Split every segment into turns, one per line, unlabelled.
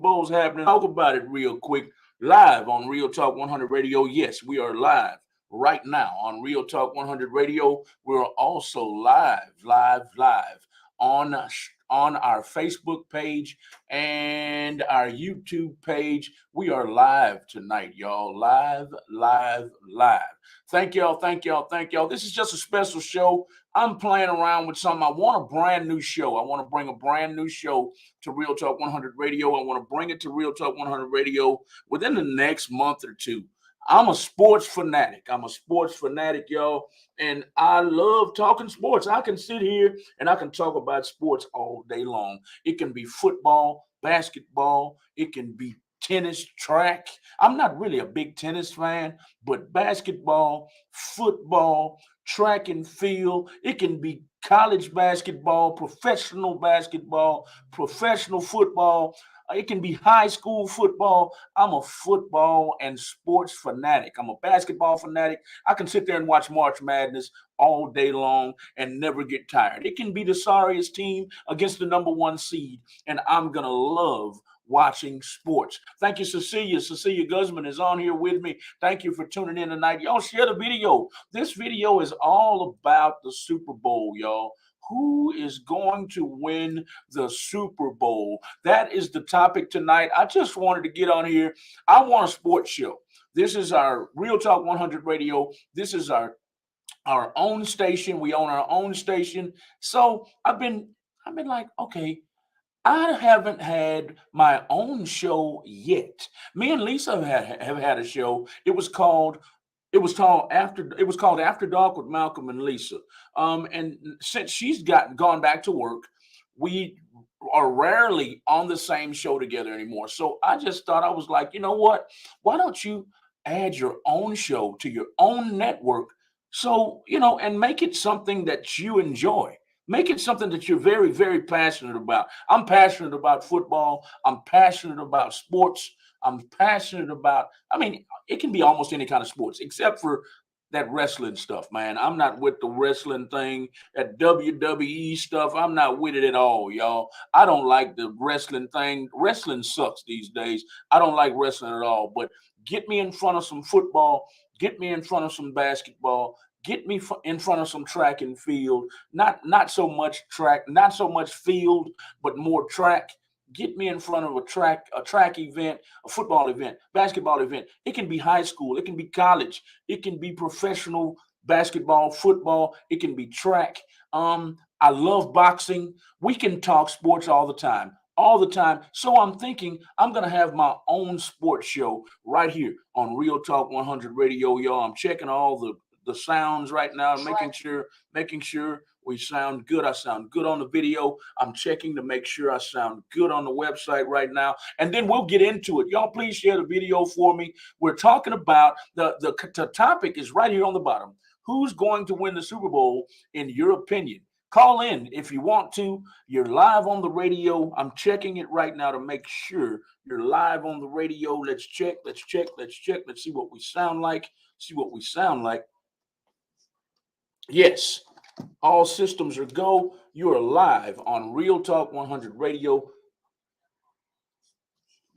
Bowl's happening. Talk about it real quick. Live on Real Talk 100 Radio. Yes, we are live right now on Real Talk 100 Radio. We're also live on on our Facebook page and our YouTube page. We are live tonight, y'all. Live. Thank y'all. This is just a special show. I'm playing around with something. I want a brand new show. I want to bring a brand new show to Real Talk 100 Radio. I want to bring it to Real Talk 100 Radio within the next month or two. I'm a sports fanatic. Y'all, and I love talking sports. I can sit here and I can talk about sports all day long. It can be football, basketball, it can be tennis, track. I'm not really a big tennis fan, but basketball, football, track and field, it can be college basketball, professional football. It can be high school football. I'm a football and sports fanatic. I'm a basketball fanatic. I can sit there and watch March Madness all day long and never get tired. It can be the sorriest team against the number one seed, and I'm going to love watching sports. Thank you, Cecilia. Cecilia Guzman is on here with me. Thank you for tuning in tonight. Y'all share the video. This video is all about the Super Bowl, y'all. Who is going to win the Super Bowl? That is the topic tonight. I just wanted to get on here. I want a sports show. This is our Real Talk 100 Radio. This is our own station. We own our own station. So I've been like, okay, I haven't had my own show yet. Me and Lisa have had a show. It was called After Dark with Malcolm and Lisa. And since she's gone back to work, we are rarely on the same show together anymore. So I just thought, I was like, you know what? Why don't you add your own show to your own network? So, and make it something that you enjoy. Make it something that you're very, very passionate about. I'm passionate about football. I'm passionate about sports. I'm passionate about, I mean, it can be almost any kind of sports except for that wrestling stuff, man. I'm not with the wrestling thing, that WWE stuff. I'm not with it at all, y'all. I don't like the wrestling thing. Wrestling sucks these days. I don't like wrestling at all. But get me in front of some football, get me in front of some basketball, get me in front of some track and field. Not so much track, not so much field, but more track. Get me in front of a track event, a football event, basketball event. It can be high school, it can be college, it can be professional basketball, football, it can be track. I love boxing. We can talk sports all the time. All the time. So I'm thinking I'm gonna have my own sports show right here on Real Talk 100 Radio, y'all. I'm checking all the sounds right now, making sure we sound good. I sound good on the video. I'm checking to make sure I sound good on the website right now. And then we'll get into it. Y'all, please share the video for me. We're talking about the topic is right here on the bottom. Who's going to win the Super Bowl in your opinion? Call in if you want to. You're live on the radio. I'm checking it right now to make sure you're live on the radio. Let's check. Let's see what we sound like. See what we sound like. Yes, all systems are go. You are live on Real Talk 100 Radio.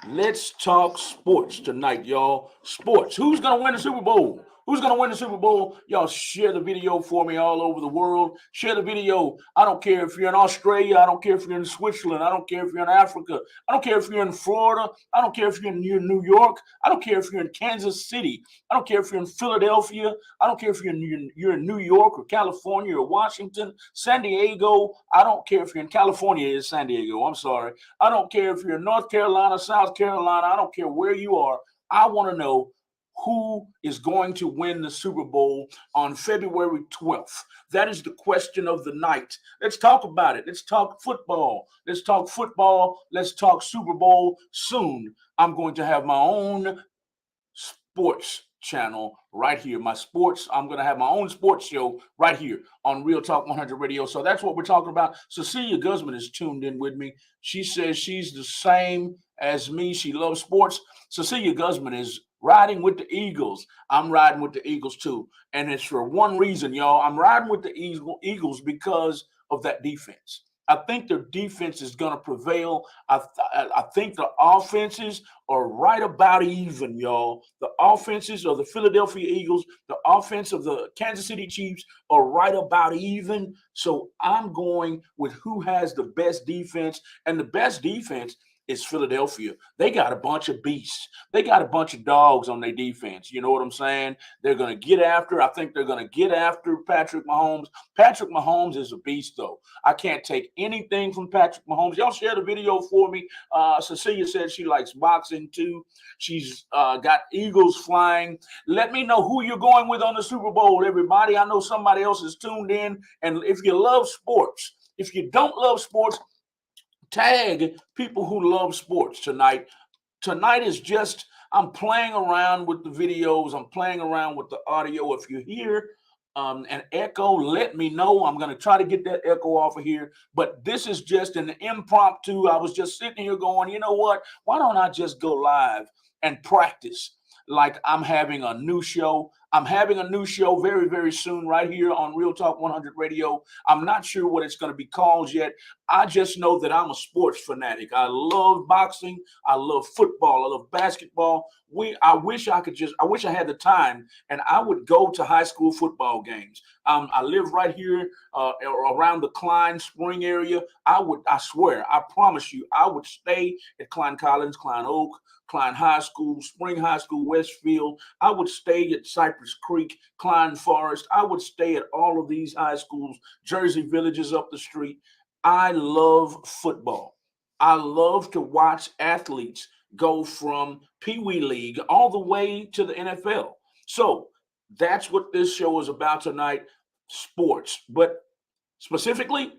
Let's talk sports tonight, y'all. Sports. Who's going to win the Super Bowl? Who's going to win the Super Bowl? Y'all share the video for me all over the world. Share the video. I don't care if you're in Australia. I don't care if you're in Switzerland. I don't care if you're in Africa. I don't care if you're in Florida. I don't care if you're in New York. I don't care if you're in Kansas City. I don't care if you're in Philadelphia. I don't care if you're in New York or California or Washington, San Diego. I don't care if you're in California. It's San Diego. I'm sorry. I don't care if you're in North Carolina, South Carolina. I don't care where you are. I want to know who is going to win the Super Bowl on February 12th. That is the question of the night. Let's talk about it. Let's talk football. Let's talk football. Let's talk Super Bowl soon. I'm going to have my own sports channel right here. I'm going to have my own sports show right here on Real Talk 100 Radio. So that's what we're talking about. Cecilia Guzman is tuned in with me. She says she's the same as me. She loves sports. Cecilia Guzman is riding with the Eagles. I'm riding with the Eagles too. And it's for one reason, y'all. I'm riding with the Eagles because of that defense. I think their defense is going to prevail. I think the offenses are right about even, y'all. The offenses of the Philadelphia Eagles, the offense of the Kansas City Chiefs are right about even. So I'm going with who has the best defense, and the best defense is Philadelphia. They got a bunch of beasts. They got a bunch of dogs on their defense. You know what I'm saying? They're going to get after. I think they're going to get after Patrick Mahomes. Patrick Mahomes is a beast, though. I can't take anything from Patrick Mahomes. Y'all share the video for me. Cecilia said she likes boxing, too. She's got eagles flying. Let me know who you're going with on the Super Bowl, everybody. I know somebody else is tuned in. And if you love sports, if you don't love sports, tag people who love sports tonight. Tonight is just, I'm playing around with the videos. I'm playing around with the audio. If you hear an echo, let me know. I'm going to try to get that echo off of here. But this is just an impromptu. I was just sitting here going, you know what? Why don't I just go live and practice like I'm having a new show? I'm having a new show very, very soon right here on Real Talk 100 Radio. I'm not sure what it's going to be called yet. I just know that I'm a sports fanatic. I love boxing. I love football. I love basketball. I wish I had the time and I would go to high school football games. I live right here around the Klein Spring area. I swear, I promise you, I would stay at Klein Collins, Klein Oak, Klein High School, Spring High School, Westfield. I would stay at Cypress Creek, Klein Forest. I would stay at all of these high schools, Jersey Villages up the street. I love football. I love to watch athletes go from Pee Wee League all the way to the NFL. So that's what this show is about tonight, sports, but specifically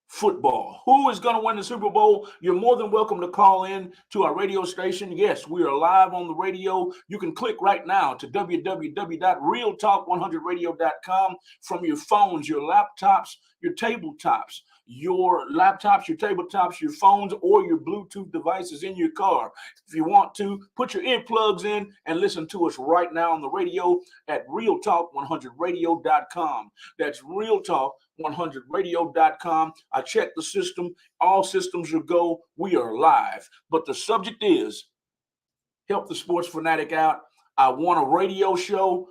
football. Who is going to win the Super Bowl? You're more than welcome to call in to our radio station. Yes, we are live on the radio. You can click right now to www.realtalk100radio.com from your phones, your laptops, your tabletops. Your laptops, your tabletops, your phones, or your Bluetooth devices in your car. If you want to, put your earplugs in and listen to us right now on the radio at realtalk100radio.com. That's realtalk100radio.com. I checked the system. All systems are go. We are live. But the subject is help the sports fanatic out. I want a radio show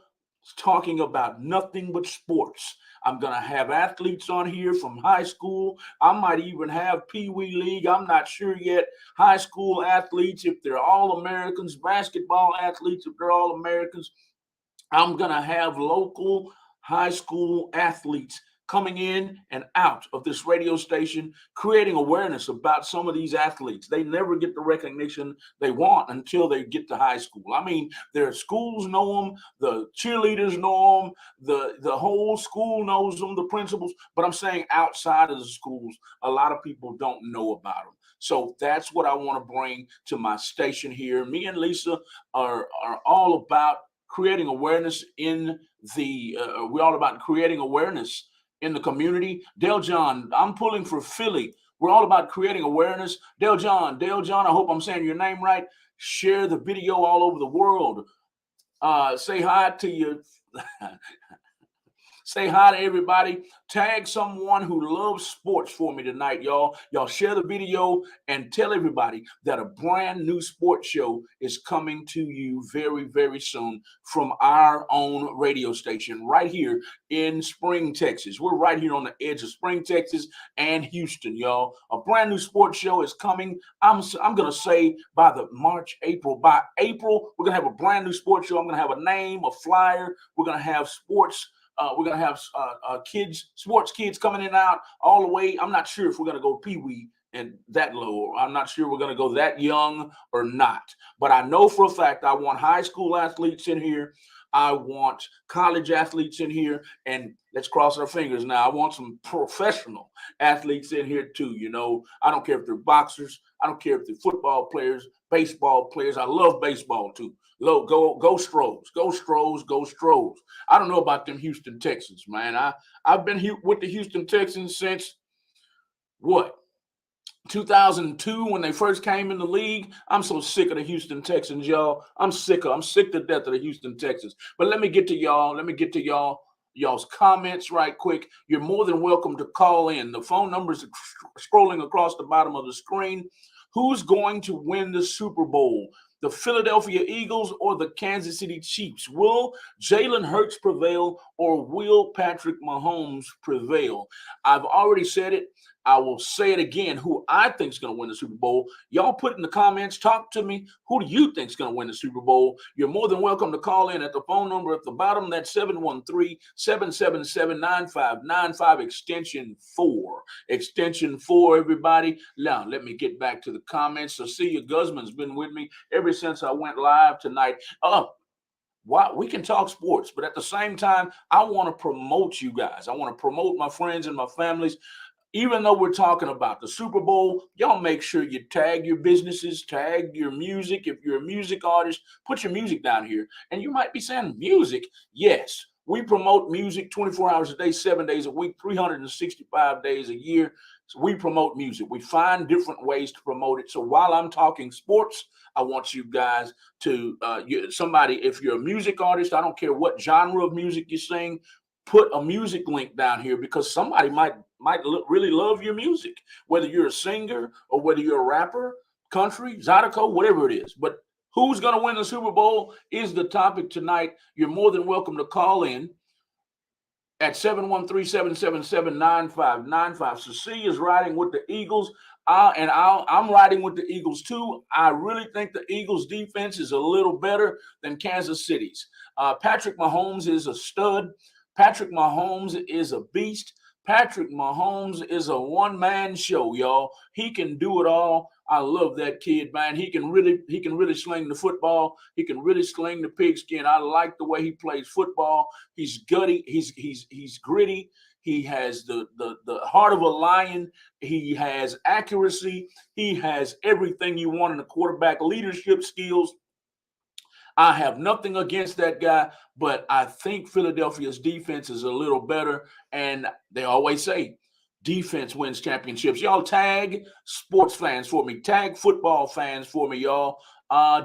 talking about nothing but sports. I'm going to have athletes on here from high school. I might even have Pee Wee League. I'm not sure yet. High school athletes, if they're all Americans, basketball athletes, if they're all Americans. I'm going to have local high school athletes coming in and out of this radio station, creating awareness about some of these athletes. They never get the recognition they want until they get to high school. I mean, their schools know them, the cheerleaders know them, the whole school knows them, the principals, but I'm saying outside of the schools, a lot of people don't know about them. So that's what I want to bring to my station here. Me and Lisa are all about creating awareness in we're all about creating awareness in the community. Dale John, I'm pulling for Philly. We're all about creating awareness. Dale John, I hope I'm saying your name right. Share the video all over the world. Say hi to your Say hi to everybody. Tag someone who loves sports for me tonight, y'all. Y'all share the video and tell everybody that a brand new sports show is coming to you very, very soon from our own radio station right here in Spring, Texas. We're right here on the edge of Spring, Texas and Houston, y'all. A brand new sports show is coming. I'm going to say by April, we're going to have a brand new sports show. I'm going to have a name, a flyer. We're going to have sports. We're going to have sports kids coming in and out all the way. I'm not sure if we're going to go Pee Wee and that low. I'm not sure we're going to go that young or not. But I know for a fact I want high school athletes in here. I want college athletes in here. And let's cross our fingers now. I want some professional athletes in here too. You know, I don't care if they're boxers. I don't care if they're football players, baseball players. I love baseball too. Go Stros, go Stros, go Stros. I don't know about them Houston Texans, man. I've been with the Houston Texans since what? 2002 when they first came in the league. I'm so sick of the Houston Texans, y'all. I'm sick to death of the Houston Texans. But let me get to y'all. y'all's comments right quick. You're more than welcome to call in. The phone numbers are scrolling across the bottom of the screen. Who's going to win the Super Bowl? The Philadelphia Eagles or the Kansas City Chiefs? Will Jalen Hurts prevail or will Patrick Mahomes prevail? I've already said it. I will say it again. Who I think is going to win the Super Bowl? Y'all put in the comments. Talk to me. Who do you think is going to win the Super Bowl? You're more than welcome to call in at the phone number at the bottom. That's 713-777-9595, extension 4. Extension 4, everybody. Now, let me get back to the comments. Cecilia Guzman's been with me ever since I went live tonight. We can talk sports, but at the same time, I want to promote you guys. I want to promote my friends and my families. Even though we're talking about the Super Bowl, y'all make sure you tag your businesses, tag your music. If you're a music artist, put your music down here. And you might be saying, music? Yes, we promote music 24 hours a day, 7 days a week, 365 days a year. So we promote music. We find different ways to promote it. So while I'm talking sports, I want you guys to, if you're a music artist, I don't care what genre of music you sing, put a music link down here because somebody might really love your music, whether you're a singer or whether you're a rapper, country, Zydeco, whatever it is. But who's going to win the Super Bowl is the topic tonight. You're more than welcome to call in at 713-777-9595. Cecilia's riding with the Eagles, I'm riding with the Eagles too. I really think the Eagles' defense is a little better than Kansas City's. Patrick Mahomes is a stud. Patrick Mahomes is a beast. Patrick Mahomes is a one-man show, y'all. He can do it all. I love that kid, man. He can really sling the football. He can really sling the pigskin. I like the way he plays football. He's gutty. He's gritty. He has the heart of a lion. He has accuracy. He has everything you want in a quarterback. Leadership skills. I have nothing against that guy, but I think Philadelphia's defense is a little better. And they always say defense wins championships. Y'all tag sports fans for me. Tag football fans for me, y'all.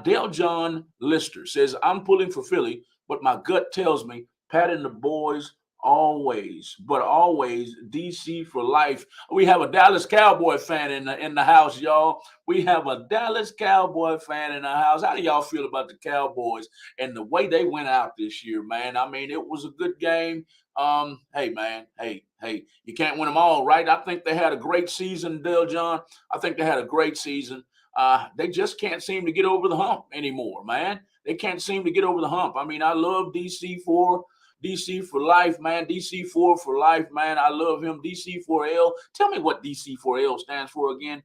Dale John Lister says, I'm pulling for Philly, but my gut tells me Pat and the boys always DC for life. We have a Dallas Cowboy fan in the house, y'all. We have a Dallas Cowboy fan in the house. How do y'all feel about the Cowboys and the way they went out this year, man? I mean, it was a good game. Hey, man, hey, you can't win them all, right? I think they had a great season, Dale John. I think they had a great season. They just can't seem to get over the hump anymore, man. They can't seem to get over the hump. I mean, I love DC for life, man. DC4 for life, man. I love him. DC4L. Tell me what DC4L stands for again.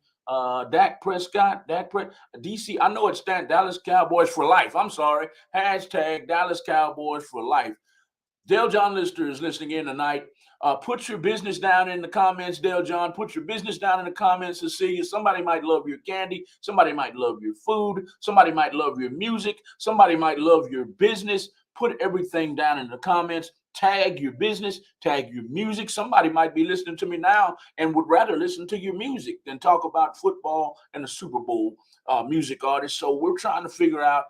Dak Prescott. DC. I know it stands Dallas Cowboys for life. I'm sorry. Hashtag Dallas Cowboys for life. Dale John Lister is listening in tonight. Put your business down in the comments, Dale John. Put your business down in the comments, Cecilia. Somebody might love your candy. Somebody might love your food. Somebody might love your music. Somebody might love your business. Put everything down in the comments. Tag your business, tag your music. Somebody might be listening to me now and would rather listen to your music than talk about football and the Super Bowl music artists. So we're trying to figure out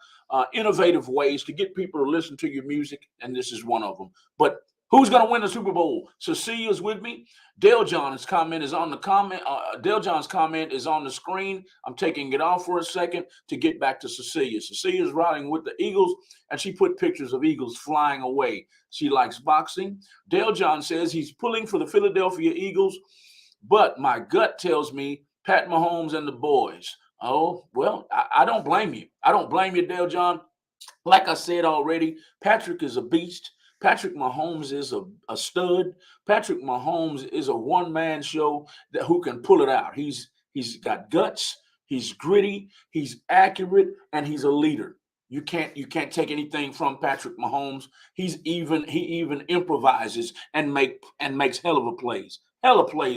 innovative ways to get people to listen to your music, and this is one of them. But who's going to win the Super Bowl? Cecilia's with me. Dale John's comment is on the comment. Dale John's comment is on the screen. I'm taking it off for a second to get back to Cecilia. Cecilia's riding with the Eagles, and she put pictures of eagles flying away. She likes boxing. Dale John says he's pulling for the Philadelphia Eagles, but my gut tells me Pat Mahomes and the boys. Oh, well, I don't blame you. I don't blame you, Dale John. Like I said already, Patrick is a beast. Patrick Mahomes is a stud. Patrick Mahomes is a one-man show who can pull it out. He's got guts. He's gritty. He's accurate, and he's a leader. You can't take anything from Patrick Mahomes. He even improvises and makes hell of plays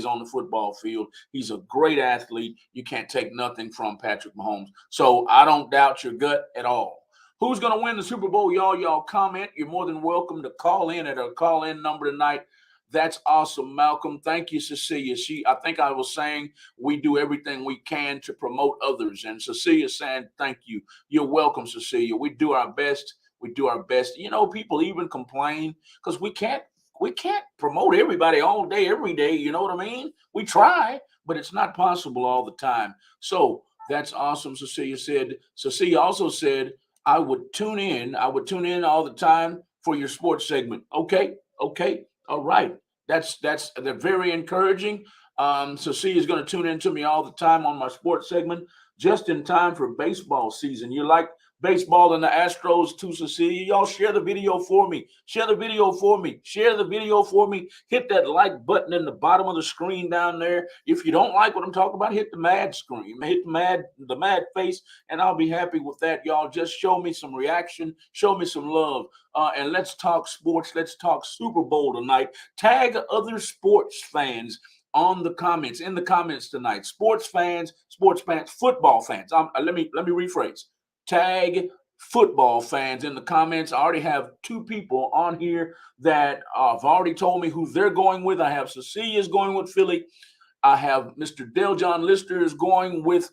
on the football field. He's a great athlete. You can't take nothing from Patrick Mahomes. So I don't doubt your gut at all. Who's going to win the Super Bowl? Y'all comment. You're more than welcome to call in at our call-in number tonight. That's awesome, Malcolm. Thank you, Cecilia. I think I was saying we do everything we can to promote others. And Cecilia's saying thank you. You're welcome, Cecilia. We do our best. You know, people even complain because we can't we can't promote everybody all day, every day. You know what I mean? We try, but it's not possible all the time. So that's awesome. Cecilia also said, I would tune in. I would tune in all the time for your sports segment. Okay. Okay. All right. They're very encouraging. Cecilia is going to tune in to me all the time on my sports segment, just in time for baseball season. You like baseball and the Astros too, Cecilia? Y'all share the video for me. Share the video for me. Share the video for me. Hit that like button in the bottom of the screen down there. If you don't like what I'm talking about, hit the mad screen. Hit the mad face, and I'll be happy with that. Y'all just show me some reaction. Show me some love. And let's talk sports. Let's talk Super Bowl tonight. Tag other sports fans on the comments, in the comments tonight. Sports fans, football fans. Let me rephrase. Tag football fans in the comments. I already have two people on here that have already told me who they're going with. I have Cecilia's going with Philly. I have Mr. Dale John Lister is going with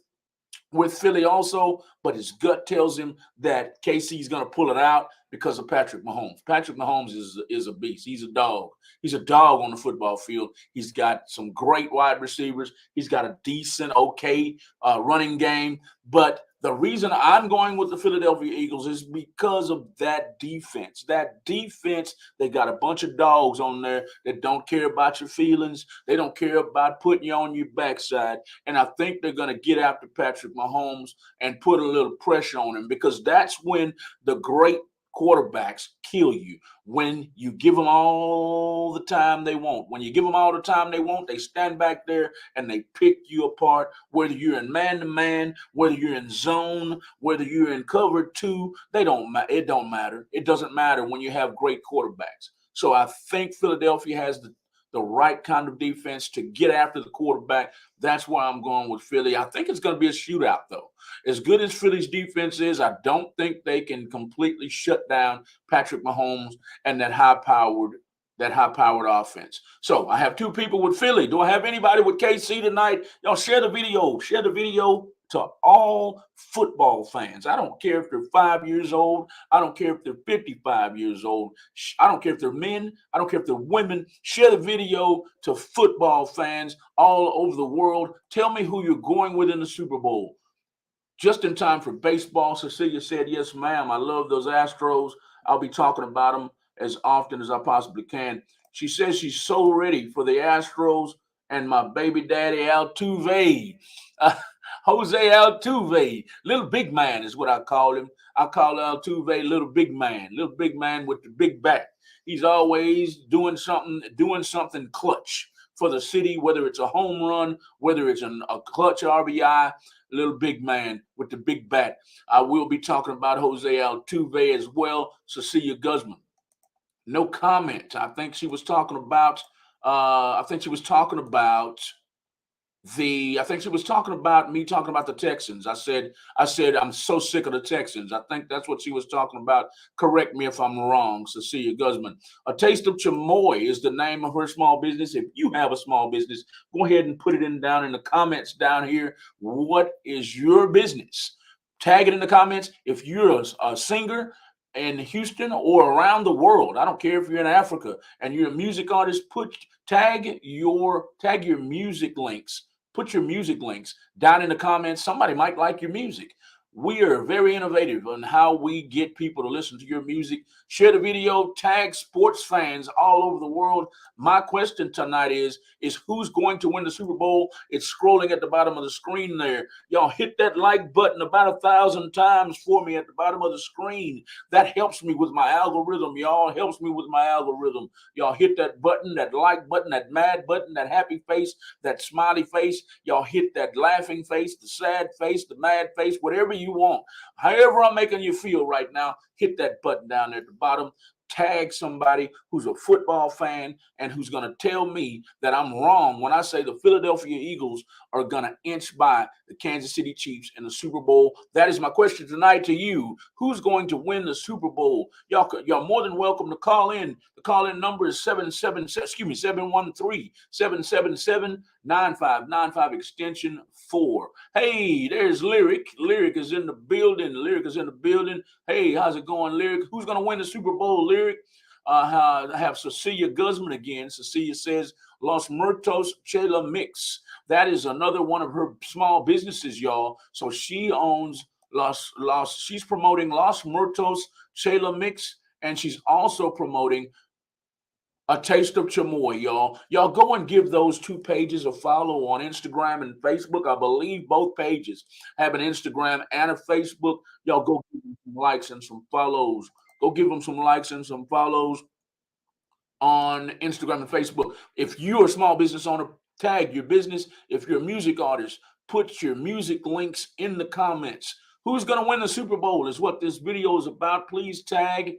Philly also, but his gut tells him that KC's going to pull it out because of Patrick Mahomes. Patrick Mahomes is a beast. He's a dog. He's a dog on the football field. He's got some great wide receivers. He's got a decent, okay running game. But the reason I'm going with the Philadelphia Eagles is because of that defense. That defense, they got a bunch of dogs on there that don't care about your feelings. They don't care about putting you on your backside. And I think they're going to get after Patrick Mahomes and put a little pressure on him, because that's when the great quarterbacks kill you. When you give them all the time they want. When you give them all the time they want, they stand back there and they pick you apart, whether you're in man-to-man, whether you're in zone, whether you're in cover two. It don't matter. It doesn't matter when you have great quarterbacks. So I think Philadelphia has the right kind of defense to get after the quarterback. That's why I'm going with Philly. I think it's going to be a shootout, though. As good as Philly's defense is, I don't think they can completely shut down Patrick Mahomes and that high-powered offense. So I have two people with Philly. Do I have anybody with KC tonight? Y'all share the video. Share the video to all football fans. I don't care if they're 5 years old. I don't care if they're 55 years old. I don't care if they're men. I don't care if they're women. Share the video to football fans all over the world. Tell me who you're going with in the Super Bowl. Just in time for baseball. Cecilia said, yes, ma'am. I love those Astros. I'll be talking about them as often as I possibly can. She says she's so ready for the Astros and my baby daddy Altuve. Jose Altuve, little big man is what I call him. I call Altuve little big man with the big bat. He's always doing something clutch for the city, whether it's a home run, whether it's a clutch RBI. Little big man with the big bat. I will be talking about Jose Altuve as well. Cecilia Guzman, no comment. I think she was talking about. I think she was talking about me talking about the Texans. I said I'm so sick of the Texans. I think that's what she was talking about. Correct me if I'm wrong, Cecilia Guzman. A Taste of Chamoy is the name of her small business. If you have a small business, go ahead and put it down in the comments down here. What is your business? Tag it in the comments. If you're a singer in Houston or around the world, I don't care if you're in Africa and you're a music artist, tag your music links. Put your music links down in the comments. Somebody might like your music. We are very innovative on how we get people to listen to your music. Share the video, tag sports fans all over the world. My question tonight is who's going to win the Super Bowl? It's scrolling at the bottom of the screen there. Y'all hit that like button about 1,000 times for me at the bottom of the screen. That helps me with my algorithm, y'all. Helps me with my algorithm. Y'all hit that button, that like button, that mad button, that happy face, that smiley face. Y'all hit that laughing face, the sad face, the mad face, whatever you want. However I'm making you feel right now, hit that button down there at the bottom. Tag somebody who's a football fan and who's going to tell me that I'm wrong when I say the Philadelphia Eagles are going to inch by the Kansas City Chiefs in the Super Bowl. That is my question tonight to you. Who's going to win the Super Bowl? Y'all more than welcome to call in. The call-in number is 713-777-9595 extension 4. Hey, there's Lyric. Lyric is in the building. Hey, how's it going, Lyric? Who's going to win the Super Bowl, Lyric? Have Cecilia Guzman again. Cecilia says Los Muertos Chela Mix. That is another one of her small businesses, y'all. So she owns she's promoting Los Muertos Chela Mix, and she's also promoting A Taste of Chamoy, y'all. Y'all go and give those two pages a follow on Instagram and Facebook. I believe both pages have an Instagram and a Facebook. Y'all go give them some likes and some follows. Go give them some likes and some follows on Instagram and Facebook. If you're a small business owner, tag your business. If you're a music artist, put your music links in the comments. Who's going to win the Super Bowl is what this video is about. Please tag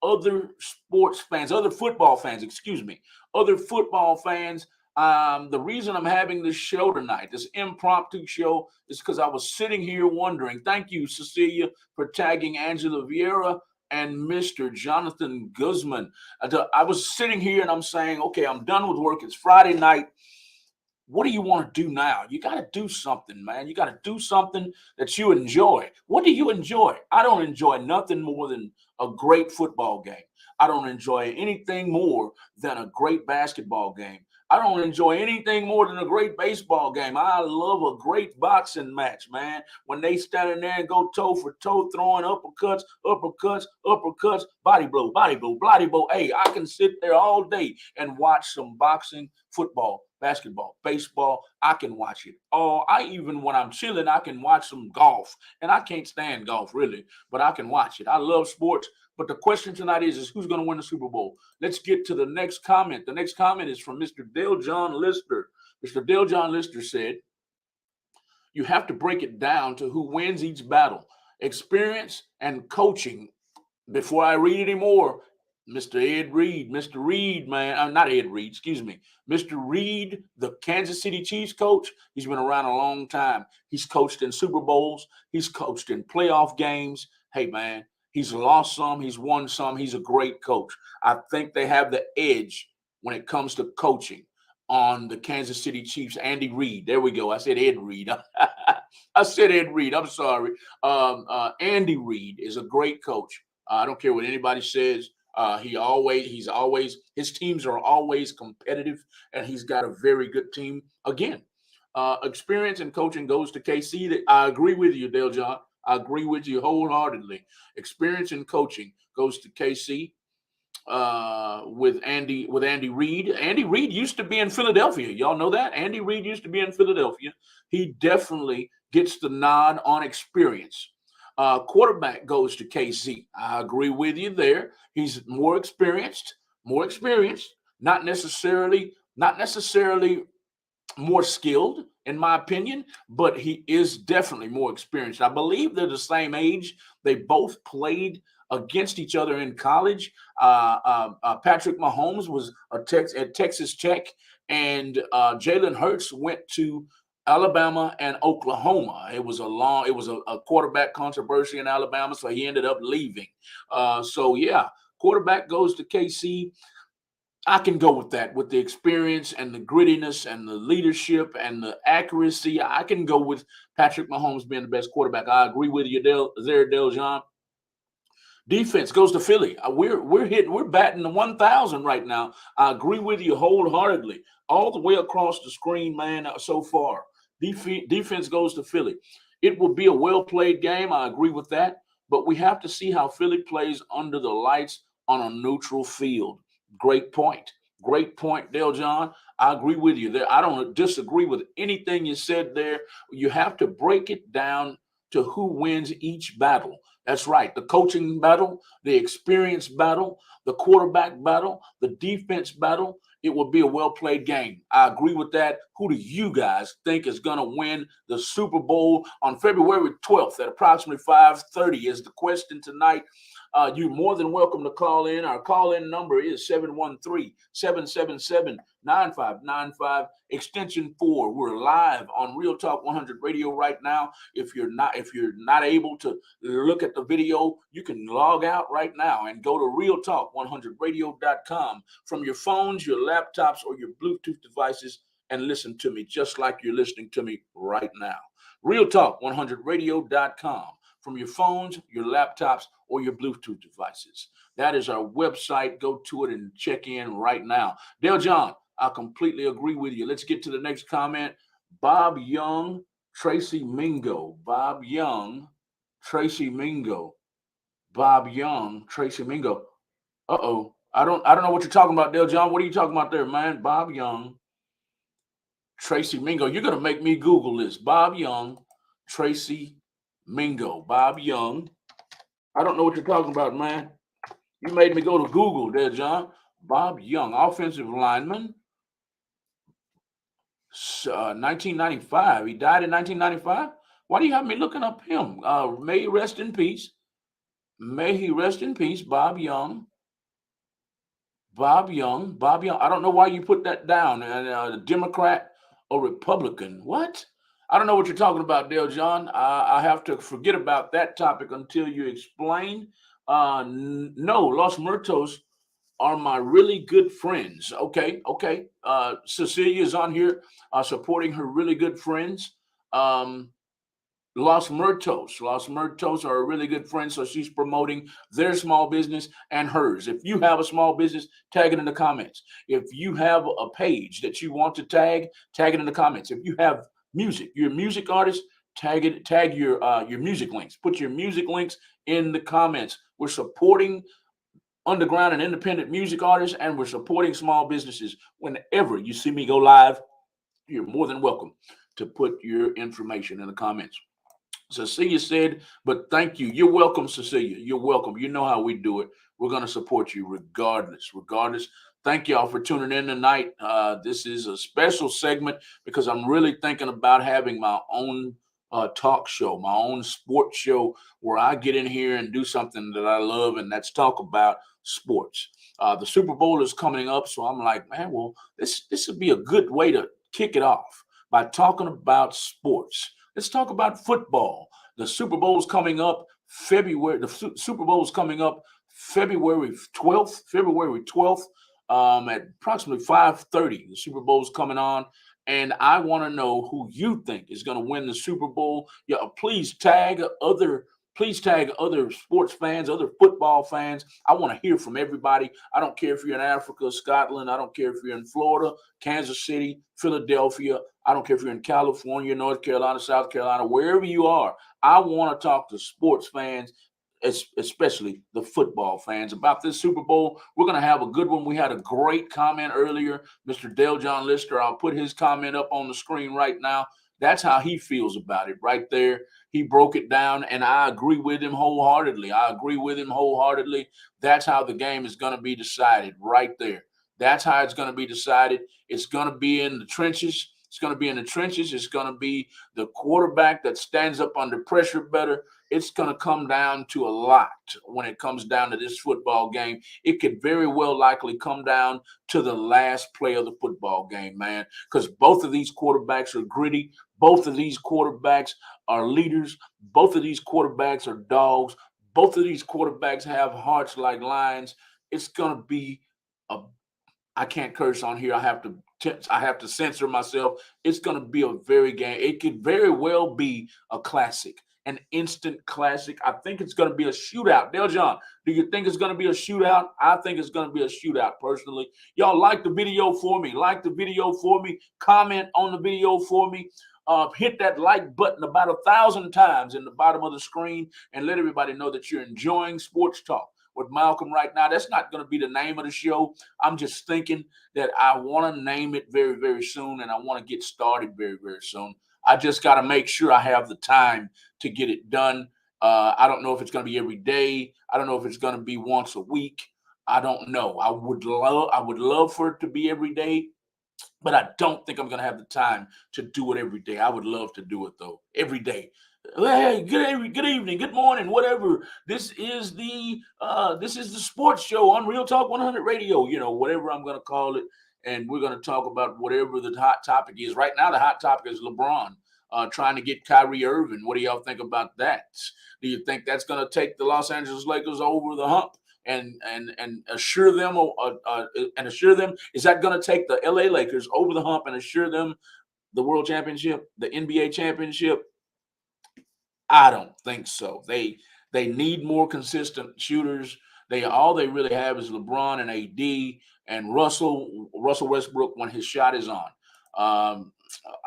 other sports fans, other football fans, excuse me, other football fans. The reason I'm having this show tonight, this impromptu show, is because I was sitting here wondering. Thank you, Cecilia, for tagging Angela Vieira and Mr. Jonathan Guzman. I was sitting here and I'm saying, okay, I'm done with work. It's Friday night. What do you want to do now? You got to do something, man. You got to do something that you enjoy. What do you enjoy? I don't enjoy nothing more than a great football game. I don't enjoy anything more than a great basketball game. I don't enjoy anything more than a great baseball game. I love a great boxing match, man. When they stand in there and go toe for toe, throwing uppercuts, uppercuts, uppercuts, body blow, body blow, body blow. Hey, I can sit there all day and watch some boxing, football, basketball, baseball. I can watch it. Oh, even when I'm chilling, I can watch some golf. And I can't stand golf, really, but I can watch it. I love sports. But the question tonight is who's going to win the Super Bowl? Let's get to the next comment. The next comment is from Mr. Dale John Lister. Mr. Dale John Lister said, you have to break it down to who wins each battle. Experience and coaching. Before I read any more, Mr. Ed Reed, Mr. Reed, man, not Ed Reed, excuse me. Mr. Reed, the Kansas City Chiefs coach, he's been around a long time. He's coached in Super Bowls. He's coached in playoff games. Hey, man, he's lost some. He's won some. He's a great coach. I think they have the edge when it comes to coaching on the Kansas City Chiefs. Andy Reid. There we go. I said Ed Reed. I said Ed Reed. I'm sorry. Andy Reid is a great coach. I don't care what anybody says. His teams are always competitive, and he's got a very good team. Again, experience and coaching goes to KC. I agree with you, Dale John. I agree with you wholeheartedly. Experience and coaching goes to KC with Andy Reid. Andy Reid used to be in Philadelphia. Y'all know that? Andy Reid used to be in Philadelphia. He definitely gets the nod on experience. Quarterback goes to KC. I agree with you there. He's more experienced, not necessarily more skilled, in my opinion, but he is definitely more experienced. I believe they're the same age. They both played against each other in college. Patrick Mahomes was at Texas Tech, and Jalen Hurts went to Alabama and Oklahoma. It was a quarterback controversy in Alabama, so he ended up leaving. Quarterback goes to KC. I can go with that, with the experience and the grittiness and the leadership and the accuracy. I can go with Patrick Mahomes being the best quarterback. I agree with you, Dale John. Defense goes to Philly. We're batting the 1,000 right now. I agree with you wholeheartedly, all the way across the screen, man. So far, defense goes to Philly. It will be a well-played game. I agree with that, but we have to see how Philly plays under the lights on a neutral field. Great point, Dale John. I agree with you there. I don't disagree with anything you said there. You have to break it down to who wins each battle. That's right. The coaching battle, the experience battle, the quarterback battle, the defense battle. It will be a well-played game. I agree with that. Who do you guys think is going to win the Super Bowl on February 12th at approximately 5:30 is the question tonight. You're more than welcome to call in. Our call-in number is 713-777-9595, extension 4. We're live on Real Talk 100 Radio right now. If you're not able to look at the video, you can log out right now and go to realtalk100radio.com from your phones, your laptops, or your Bluetooth devices and listen to me just like you're listening to me right now. realtalk100radio.com. from your phones, your laptops, or your Bluetooth devices. That is our website. Go to it and check in right now. Dale John, I completely agree with you. Let's get to the next comment. Bob Young, Tracy Mingo. Bob Young, Tracy Mingo. Bob Young, Tracy Mingo. Uh-oh. I don't know what you're talking about, Dale John. What are you talking about there, man? Bob Young, Tracy Mingo. You're gonna make me Google this. Bob Young, Tracy Mingo. Bob Young. I don't know what you're talking about, man. You made me go to Google there, John. Bob Young, offensive lineman, 1995. He died in 1995. Why do you have me looking up him? May he rest in peace. May he rest in peace, Bob Young. Bob Young. Bob Young. I don't know why you put that down. Democrat or Republican? What? I don't know what you're talking about, Dale John. I have to forget about that topic until you explain. No, Los Muertos are my really good friends. Okay, okay. Cecilia is on here supporting her really good friends. Um, Los Muertos. Los Muertos are a really good friend, so she's promoting their small business and hers. If you have a small business, tag it in the comments. If you have a page that you want to tag it in the comments. If you have music, you're a music artist, tag your music links. Put your music links in the comments. We're supporting underground and independent music artists, and we're supporting small businesses. Whenever you see me go live, you're more than welcome to put your information in the comments. Cecilia said, but thank you. You're welcome, Cecilia. You're welcome. You know how we do it. We're going to support you regardless. Regardless. Thank y'all for tuning in tonight. This is a special segment because I'm really thinking about having my own talk show, my own sports show where I get in here and do something that I love, and that's talk about sports. The Super Bowl is coming up, so I'm like, man, well, this would be a good way to kick it off by talking about sports. Let's talk about football. The Super Bowl is coming up February. The Super Bowl is coming up February 12th. February 12th at approximately 5:30. The Super Bowl is coming on, and I want to know who you think is going to win the Super Bowl. Yeah, please tag other sports fans, other football fans. I want to hear from everybody. I don't care if you're in Africa, Scotland. I don't care if you're in Florida, Kansas City, Philadelphia. I don't care if you're in California, North Carolina, South Carolina, wherever you are. I want to talk to sports fans, especially the football fans, about this Super Bowl. We're going to have a good one. We had a great comment earlier. Mr. Dale John Lister, I'll put his comment up on the screen right now. That's how he feels about it right there. He broke it down, and I agree with him wholeheartedly. That's how the game is going to be decided right there. That's how it's going to be decided. It's going to be in the trenches. It's going to be in the trenches. It's going to be the quarterback that stands up under pressure better. It's going to come down to a lot when it comes down to this football game. It could very well likely come down to the last play of the football game, man, because both of these quarterbacks are gritty. Both of these quarterbacks are leaders. Both of these quarterbacks are dogs. Both of these quarterbacks have hearts like lions. It's going to be a I can't curse on here. I have to censor myself. It's going to be a very game. It could very well be a classic, an instant classic. I think it's going to be a shootout. Dale John, do you think it's going to be a shootout? I think it's going to be a shootout personally. Y'all like the video for me. Like the video for me. Comment on the video for me. Hit that like button about 1,000 times in the bottom of the screen and let everybody know that you're enjoying Sports Talk with Malcolm right now. That's not going to be the name of the show. I'm just thinking that I want to name it very, very soon, and I want to get started very, very soon. I just got to make sure I have the time to get it done. I don't know if it's going to be every day. I don't know if it's going to be once a week. I don't know. I would love for it to be every day, but I don't think I'm going to have the time to do it every day. I would love to do it though, every day. Hey, good evening, good morning, whatever. This is the sports show on Real Talk 100 Radio. You know, whatever I'm going to call it, and we're going to talk about whatever the hot topic is. Right now, the hot topic is LeBron trying to get Kyrie Irving. What do y'all think about that? Do you think that's going to take the Los Angeles Lakers over the hump? And assure them is that going to take the LA Lakers over the hump and assure them the world championship, the NBA championship? I don't think so. They need more consistent shooters. They really have is LeBron and AD and Russell Westbrook when his shot is on. Um,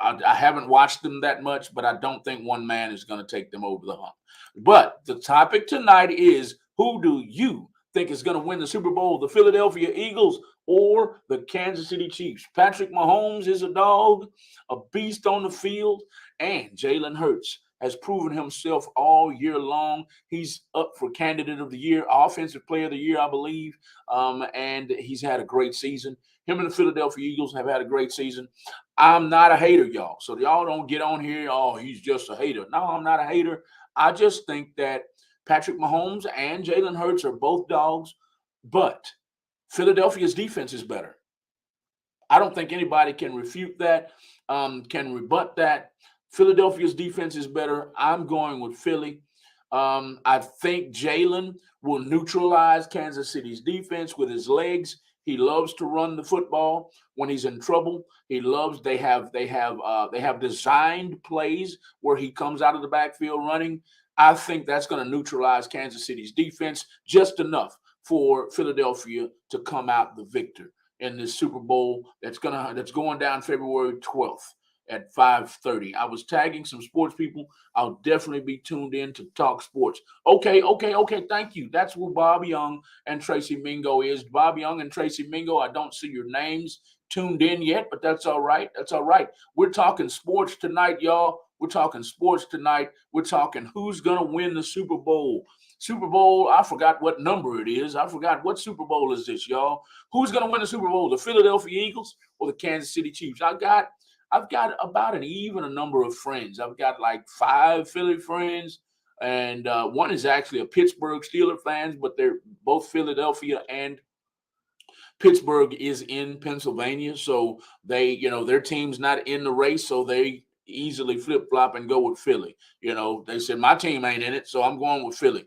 I haven't watched them that much, but I don't think one man is going to take them over the hump. But the topic tonight is, who do you think is going to win the Super Bowl? The Philadelphia Eagles or the Kansas City Chiefs? Patrick Mahomes is a dog, a beast on the field, and Jalen Hurts has proven himself all year long. He's up for candidate of the year, offensive player of the year, I believe, and he's had a great season. Him and the Philadelphia Eagles have had a great season. I'm not a hater, y'all. So y'all don't get on here, oh, he's just a hater. No, I'm not a hater. I just think that Patrick Mahomes and Jalen Hurts are both dogs, but Philadelphia's defense is better. I don't think anybody can refute that, can rebut that. Philadelphia's defense is better. I'm going with Philly. I think Jalen will neutralize Kansas City's defense with his legs. He loves to run the football when he's in trouble. He loves. They have designed plays where he comes out of the backfield running. I think that's going to neutralize Kansas City's defense just enough for Philadelphia to come out the victor in this Super Bowl that's going down February 12th at 5:30. I was tagging some sports people. I'll definitely be tuned in to talk sports. Okay. Thank you. That's who Bob Young and Tracy Mingo is. Bob Young and Tracy Mingo, I don't see your names tuned in yet, but that's all right. That's all right. We're talking sports tonight, y'all. We're talking sports tonight. We're talking who's going to win the Super Bowl. Super Bowl, I forgot what number it is. I forgot what Super Bowl is this, y'all. Who's going to win the Super Bowl? The Philadelphia Eagles or the Kansas City Chiefs? I've got about an even a number of friends. I've got like 5 Philly friends, and one is actually a Pittsburgh Steelers fans, but they're both Philadelphia and Pittsburgh is in Pennsylvania, so their team's not in the race, so they easily flip flop and go with Philly. They said my team ain't in it, so I'm going with Philly.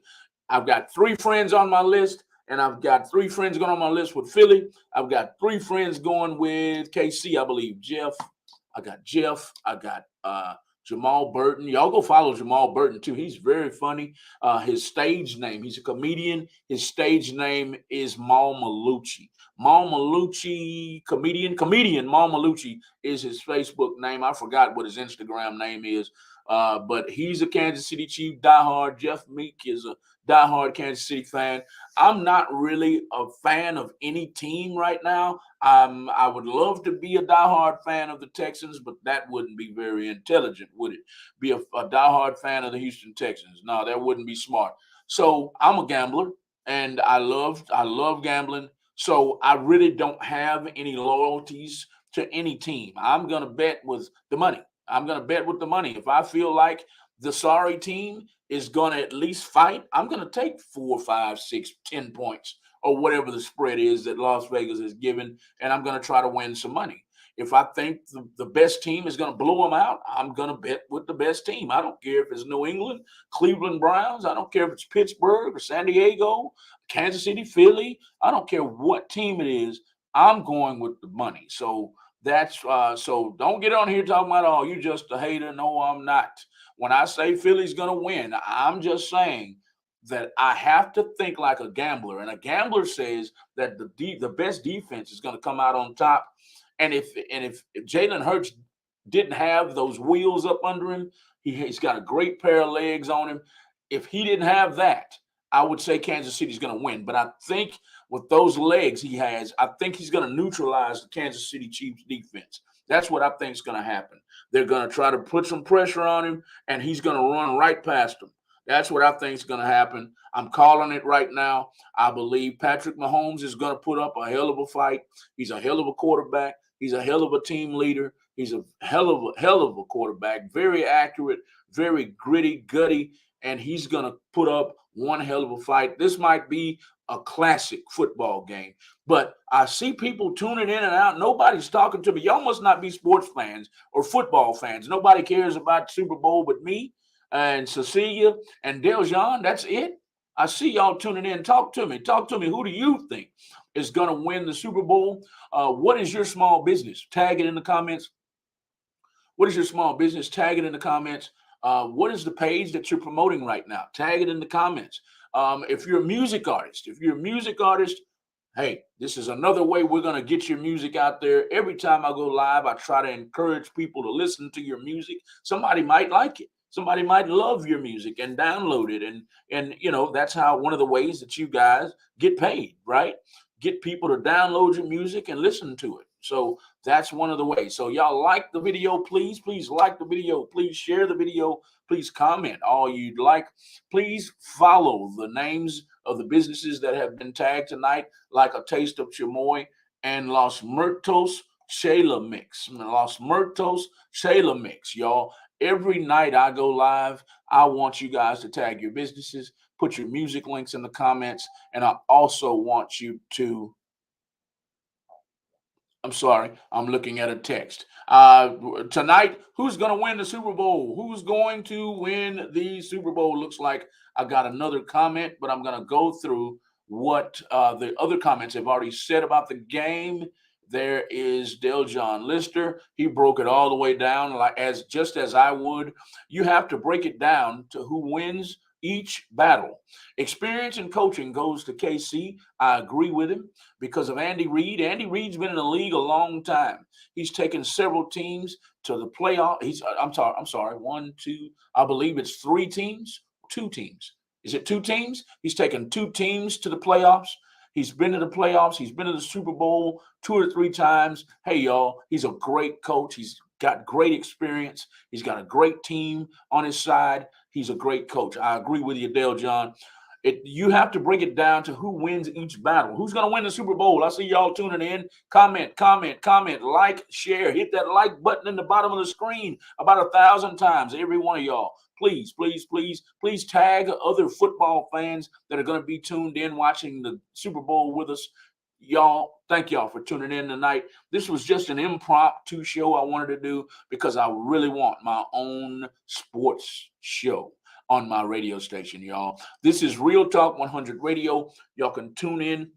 I've got 3 friends on my list, and I've got 3 friends going on my list with Philly. I've got 3 friends going with KC, I believe. Jeff. I got Jamal Burton. Y'all go follow Jamal Burton too. He's very funny. His stage name, he's a comedian. His stage name is Mal Malucci. Mal Malucci, comedian Mal Malucci is his Facebook name. I forgot what his Instagram name is. But he's a Kansas City Chief diehard. Jeff Meek is a diehard Kansas City fan. I'm not really a fan of any team right now. I would love to be a diehard fan of the Texans, but that wouldn't be very intelligent, would it? Be a diehard fan of the Houston Texans? No, that wouldn't be smart. So I'm a gambler, and I love gambling. So I really don't have any loyalties to any team. I'm gonna bet with the money. I'm going to bet with the money. If I feel like the sorry team is going to at least fight, I'm going to take 4, 5, 6, 10 points or whatever the spread is that Las Vegas is given, and I'm going to try to win some money. If I think the best team is going to blow them out, I'm going to bet with the best team. I don't care if it's New England, Cleveland Browns. I don't care if it's Pittsburgh or San Diego, Kansas City, Philly. I don't care what team it is. I'm going with the money. So don't get on here talking about, oh, you just a hater. No, I'm not. When I say Philly's gonna win, I'm just saying that I have to think like a gambler, and a gambler says that the best defense is gonna come out on top. And if Jalen Hurts didn't have those wheels up under him, he's got a great pair of legs on him. If he didn't have that, I would say Kansas City's going to win. But I think with those legs he has, I think he's going to neutralize the Kansas City Chiefs defense. That's what I think is going to happen. They're going to try to put some pressure on him, and he's going to run right past them. That's what I think is going to happen. I'm calling it right now. I believe Patrick Mahomes is going to put up a hell of a fight. He's a hell of a quarterback. He's a hell of a team leader. He's a hell of a quarterback. Very accurate, very gritty, gutty, and he's going to put up one hell of a fight. This might be a classic football game, but I see people tuning in and out. Nobody's talking to me. Y'all must not be sports fans or football fans. Nobody cares about Super Bowl but me and Cecilia and Deljon. That's it. I see y'all tuning in. Talk to me. Talk to me. Who do you think is going to win the Super Bowl? What is your small business? Tag it in the comments. What is your small business? Tag it in the comments. What is the page that you're promoting right now? Tag it in the comments. If you're a music artist, hey, this is another way we're going to get your music out there. Every time I go live, I try to encourage people to listen to your music. Somebody might like it. Somebody might love your music and download it. And that's how one of the ways that you guys get paid, right? Get people to download your music and listen to it. So that's one of the ways. So y'all like the video, please. Please like the video. Please share the video. Please comment all you'd like. Please follow the names of the businesses that have been tagged tonight, like A Taste of Chamoy and Los Muertos Shayla Mix. Los Muertos Shayla Mix, y'all. Every night I go live, I want you guys to tag your businesses, put your music links in the comments, and I also want you to I'm sorry, I'm looking at a text. Tonight, who's going to win the Super Bowl? Who's going to win the Super Bowl? Looks like I got another comment, but I'm going to go through what the other comments have already said about the game. There is Dale John Lister. He broke it all the way down, like just as I would. You have to break it down to who wins each battle. Experience and coaching goes to KC. I agree with him because of Andy Reid. Andy Reid's been in the league a long time. He's taken several teams to the playoff. I'm sorry, one, two, I believe it's three teams, two teams. Is it two teams? He's taken two teams to the playoffs. He's been to the playoffs. He's been to the Super Bowl 2 or 3 times. Hey, y'all, he's a great coach. He's got great experience. He's got a great team on his side. He's a great coach. I agree with you, Dale John. You have to break it down to who wins each battle. Who's going to win the Super Bowl? I see y'all tuning in. Comment, like, share. Hit that like button in the bottom of the screen about 1,000 times. Every one of y'all. Please, please, please, please tag other football fans that are going to be tuned in watching the Super Bowl with us. Y'all, thank y'all for tuning in tonight. This was just an impromptu show I wanted to do because I really want my own sports show on my radio station, y'all. This is Real Talk 100 Radio. Y'all can tune in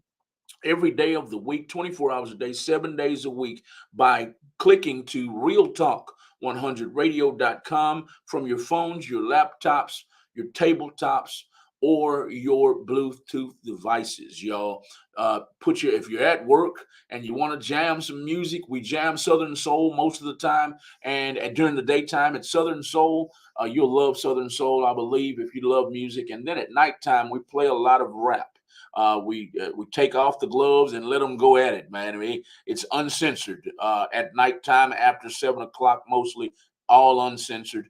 every day of the week, 24 hours a day, 7 days a week by clicking to realtalk100radio.com from your phones, your laptops, your tabletops, or your Bluetooth devices, y'all. If you're at work and you want to jam some music, we jam Southern Soul most of the time, and during the daytime it's Southern Soul. You'll love Southern Soul, I believe, if you love music. And then at nighttime we play a lot of rap. We take off the gloves and let them go at it, man. I mean, it's uncensored at nighttime after 7 o'clock, mostly all uncensored.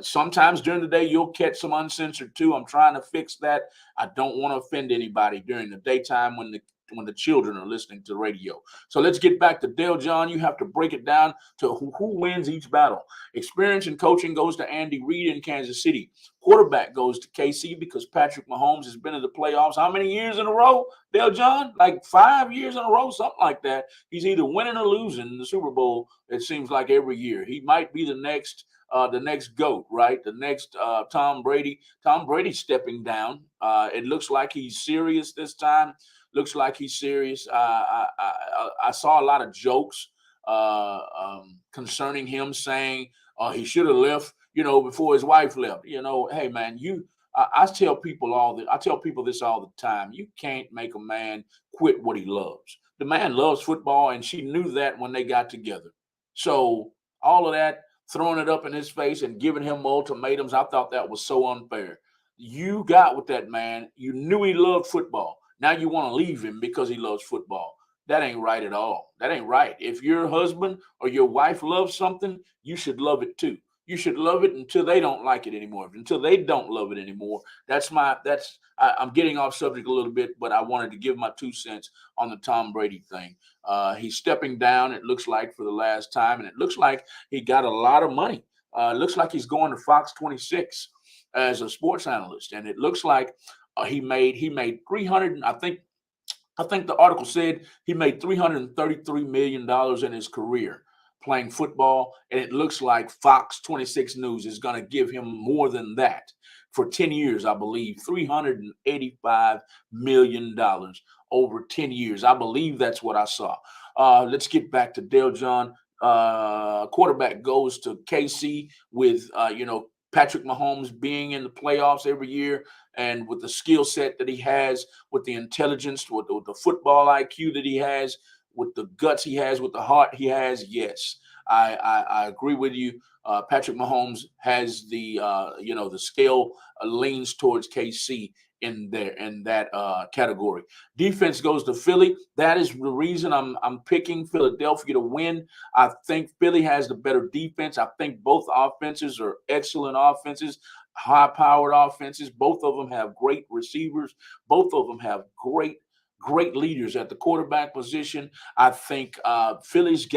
Sometimes during the day you'll catch some uncensored too. I'm trying to fix that. I don't want to offend anybody during the daytime when the children are listening to radio. So let's get back to Dale John. You have to break it down to who wins each battle. Experience and coaching goes to Andy Reid in Kansas City. Quarterback goes to KC because Patrick Mahomes has been in the playoffs how many years in a row, Dale John? Like 5 years in a row, something like that. He's either winning or losing in the Super Bowl, it seems like every year. He might be the next GOAT, right? The next Tom Brady. Tom Brady's stepping down. It looks like he's serious this time. Looks like he's serious. I saw a lot of jokes concerning him saying he should have left, before his wife left. Hey man, I tell people this all the time. You can't make a man quit what he loves. The man loves football, and she knew that when they got together. So all of that, throwing it up in his face and giving him ultimatums, I thought that was so unfair. You got with that man. You knew he loved football. Now you want to leave him because he loves football. That ain't right at all. That ain't right. If your husband or your wife loves something, you should love it too. You should love it until they don't like it anymore. Until they don't love it anymore. I'm getting off subject a little bit, but I wanted to give my 2 cents on the Tom Brady thing. He's stepping down, it looks like, for the last time, and it looks like he got a lot of money. It looks like he's going to Fox 26 as a sports analyst, and it looks like he made 300. I think the article said he made $333 million in his career playing football, and it looks like Fox 26 News is going to give him more than that for 10 years, I believe, $385 million over 10 years. I believe that's what I saw. Let's get back to Dale John. quarterback goes to KC with Patrick Mahomes being in the playoffs every year, and with the skill set that he has, with the intelligence, with the football IQ that he has, with the guts he has, with the heart he has. Yes, I agree with you. Patrick Mahomes has the scale leans towards KC in that category. Defense goes to Philly. That is the reason I'm picking Philadelphia to win. I think Philly has the better defense. I think both offenses are excellent offenses, high-powered offenses. Both of them have great receivers. Both of them have great leaders at the quarterback position. I think Philly's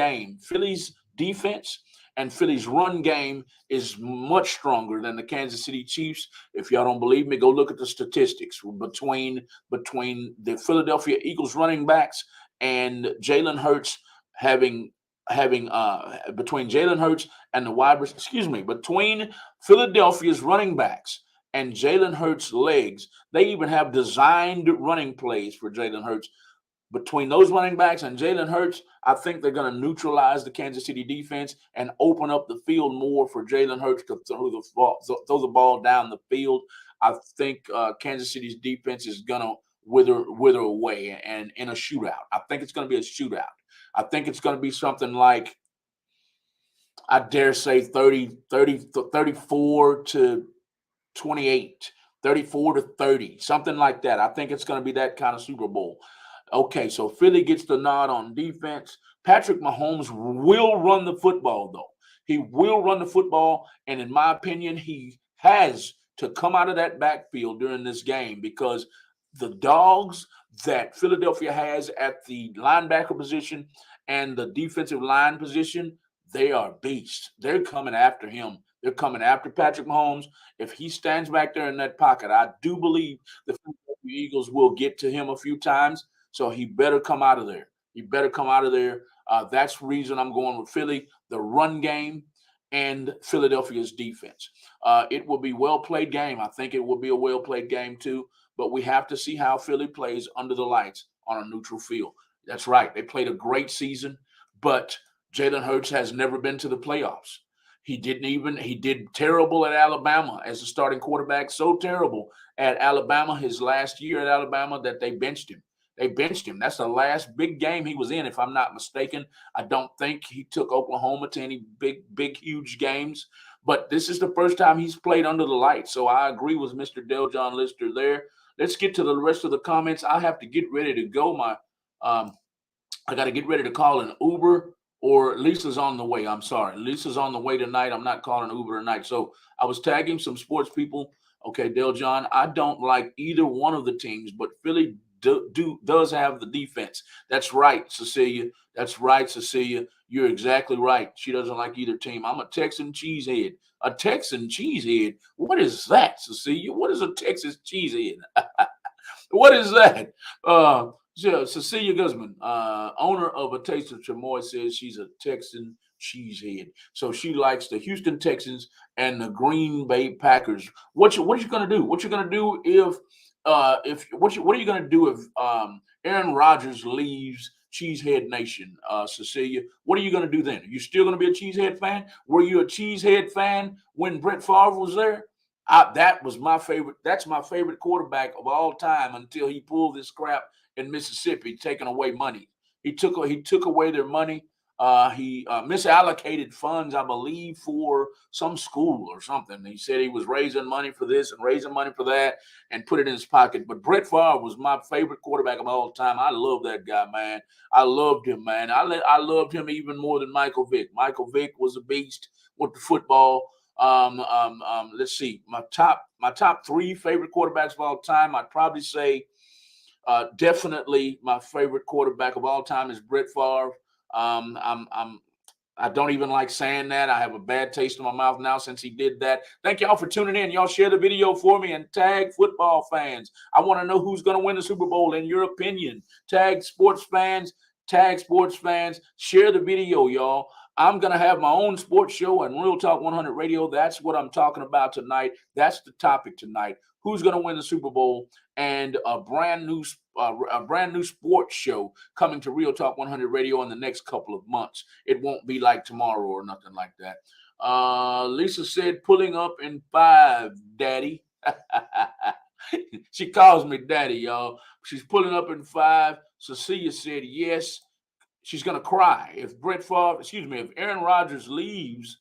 defense and Philly's run game is much stronger than the Kansas City Chiefs. If y'all don't believe me, go look at the statistics between the Philadelphia Eagles running backs and Jalen Hurts having between Jalen Hurts and between Philadelphia's running backs and Jalen Hurts' legs. They even have designed running plays for Jalen Hurts. Between those running backs and Jalen Hurts, I think they're going to neutralize the Kansas City defense and open up the field more for Jalen Hurts to throw the ball down the field. I think Kansas City's defense is going to wither away and in a shootout. I think it's going to be a shootout. I think it's going to be something like, I dare say 34 to 28, 34 to 30, something like that. I think it's going to be that kind of Super Bowl. Okay, so Philly gets the nod on defense. Patrick Mahomes will run the football, though. He will run the football, and in my opinion, he has to come out of that backfield during this game, because the dogs that Philadelphia has at the linebacker position and the defensive line position, they are beasts. They're coming after him. They're coming after Patrick Mahomes. If he stands back there in that pocket, I do believe the Philadelphia Eagles will get to him a few times. So he better come out of there. He better come out of there. That's the reason I'm going with Philly, the run game and Philadelphia's defense. It will be well-played game. I think it will be a well-played game too, but we have to see how Philly plays under the lights on a neutral field. That's right. They played a great season, but Jalen Hurts has never been to the playoffs. He did terrible at Alabama as a starting quarterback, so terrible at Alabama his last year at Alabama that they benched him. That's the last big game he was in, if I'm not mistaken. I don't think he took Oklahoma to any big, huge games. But this is the first time he's played under the lights. So I agree with Mr. Del John Lister there. Let's get to the rest of the comments. I have to get ready to go. I got to get ready to call an Uber, or Lisa's on the way. I'm sorry. Lisa's on the way tonight. I'm not calling Uber tonight. So I was tagging some sports people. Okay, Del John, I don't like either one of the teams, but Philly does have the defense. That's right, Cecilia. That's right, Cecilia. You're exactly right. She doesn't like either team. I'm a Texan cheesehead. A Texan cheesehead? What is that, Cecilia? What is a Texas cheesehead? What is that? Cecilia Guzman, owner of A Taste of Chamoy, says she's a Texan cheesehead. So she likes the Houston Texans and the Green Bay Packers. What you gonna do? What you gonna do what are you gonna do if Aaron Rodgers leaves Cheesehead Nation, Cecilia? What are you gonna do then? Are you still gonna be a Cheesehead fan? Were you a Cheesehead fan when Brett Favre was there? That was my favorite. That's my favorite quarterback of all time until he pulled this crap in Mississippi, taking away money. He took away their money. He misallocated funds, I believe, for some school or something. He said he was raising money for this and raising money for that and put it in his pocket. But Brett Favre was my favorite quarterback of all time. I love that guy, man. I loved him, man. I loved him even more than Michael Vick. Michael Vick was a beast with the football. Let's see. My top three favorite quarterbacks of all time, I'd probably say definitely my favorite quarterback of all time is Brett Favre. I don't even like saying that. I have a bad taste in my mouth now since he did that. Thank y'all for tuning in. Y'all share the video for me and tag football fans. I want to know who's going to win the Super Bowl in your opinion. Tag sports fans. Share the video, y'all. I'm going to have my own sports show and Real Talk 100 Radio. That's what I'm talking about tonight. That's the topic tonight. Who's going to win the Super Bowl? And a brand new sports show coming to Real Talk 100 Radio in the next couple of months. It won't be like tomorrow or nothing like that. Lisa said, pulling up in 5, Daddy. She calls me Daddy, y'all. She's pulling up in 5. Cecilia said, yes. She's going to cry if if Aaron Rodgers leaves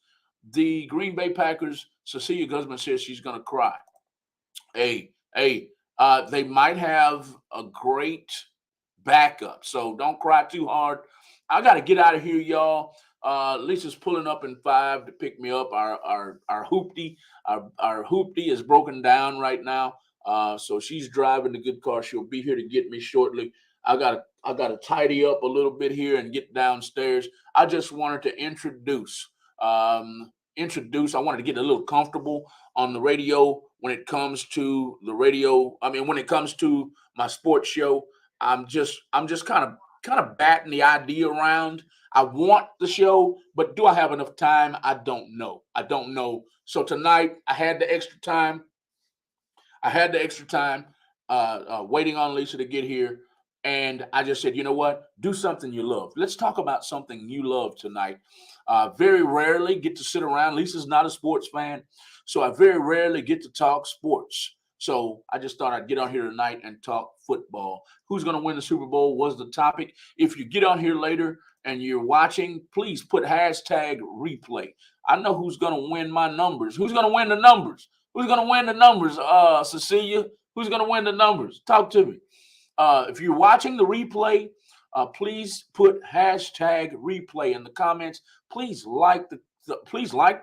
the Green Bay Packers. Cecilia Guzman says she's going to cry. Hey, they might have a great backup, so don't cry too hard. I got to get out of here, y'all. Lisa's pulling up in 5 to pick me up. Our hoopty, our hoopty is broken down right now. So she's driving the good car. She'll be here to get me shortly. I gotta tidy up a little bit here and get downstairs. I just wanted to introduce. I wanted to get a little comfortable on the radio when it comes to the radio. I mean, when it comes to my sports show, I'm just kind of batting the idea around. I want the show, but do I have enough time? I don't know. So tonight I had the extra time. Waiting on Lisa to get here. And I just said, you know what? Do something you love. Let's talk about something you love tonight. Very rarely get to sit around. Lisa's not a sports fan, so I very rarely get to talk sports. So I just thought I'd get on here tonight and talk football. Who's going to win the Super Bowl was the topic. If you get on here later and you're watching, please put hashtag replay. I know who's going to win my numbers. Who's going to win the numbers? Who's going to win the numbers, Cecilia? Who's going to win the numbers? Talk to me. If you're watching the replay, please put hashtag replay in the comments. Please like the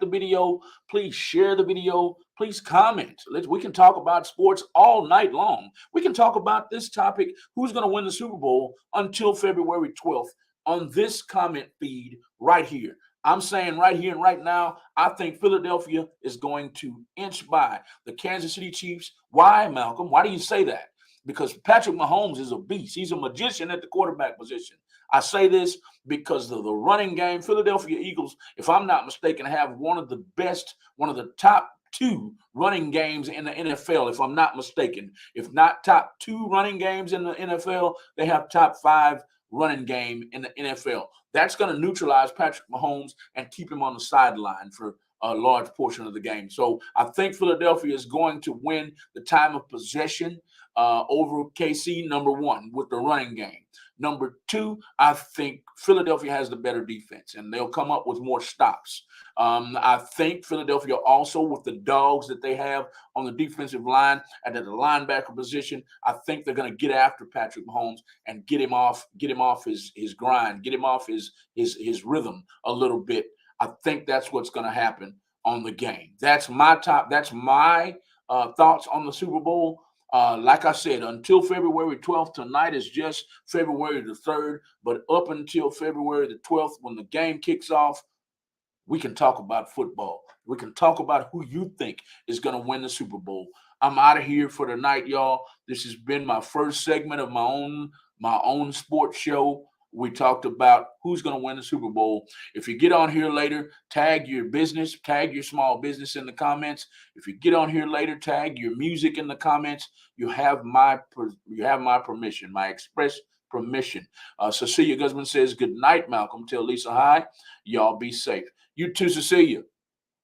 video. Please share the video. Please comment. We can talk about sports all night long. We can talk about this topic, who's going to win the Super Bowl, until February 12th on this comment feed right here. I'm saying right here and right now, I think Philadelphia is going to inch by the Kansas City Chiefs. Why, Malcolm? Why do you say that? Because Patrick Mahomes is a beast. He's a magician at the quarterback position. I say this because of the running game. Philadelphia Eagles, if I'm not mistaken, have one of the top 2 running games in the NFL, if I'm not mistaken. If not top 2 running games in the NFL, they have top 5 running game in the NFL. That's going to neutralize Patrick Mahomes and keep him on the sideline for a large portion of the game. So I think Philadelphia is going to win the time of possession over KC, number 1, with the running game. Number 2, I think Philadelphia has the better defense, and they'll come up with more stops. I think Philadelphia also, with the dogs that they have on the defensive line and at the linebacker position, I think they're going to get after Patrick Mahomes and get him off his grind, get him off his rhythm a little bit. I think that's what's going to happen on the game. That's my thoughts on the Super Bowl. Like I said, until February 12th, tonight is just February the 3rd, but up until February the 12th, when the game kicks off, we can talk about football. We can talk about who you think is going to win the Super Bowl. I'm out of here for the night, y'all. This has been my first segment of my own sports show. We talked about who's going to win the Super Bowl. If you get on here later, tag your small business in the comments. If you get on here later, tag your music in the comments. You have my permission, my express permission. Cecilia Guzman says, good night, Malcolm. Tell Lisa hi. Y'all be safe. You too, Cecilia.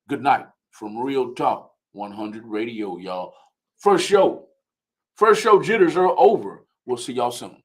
Good night from Real Talk 100 Radio, y'all. First show jitters are over. We'll see y'all soon.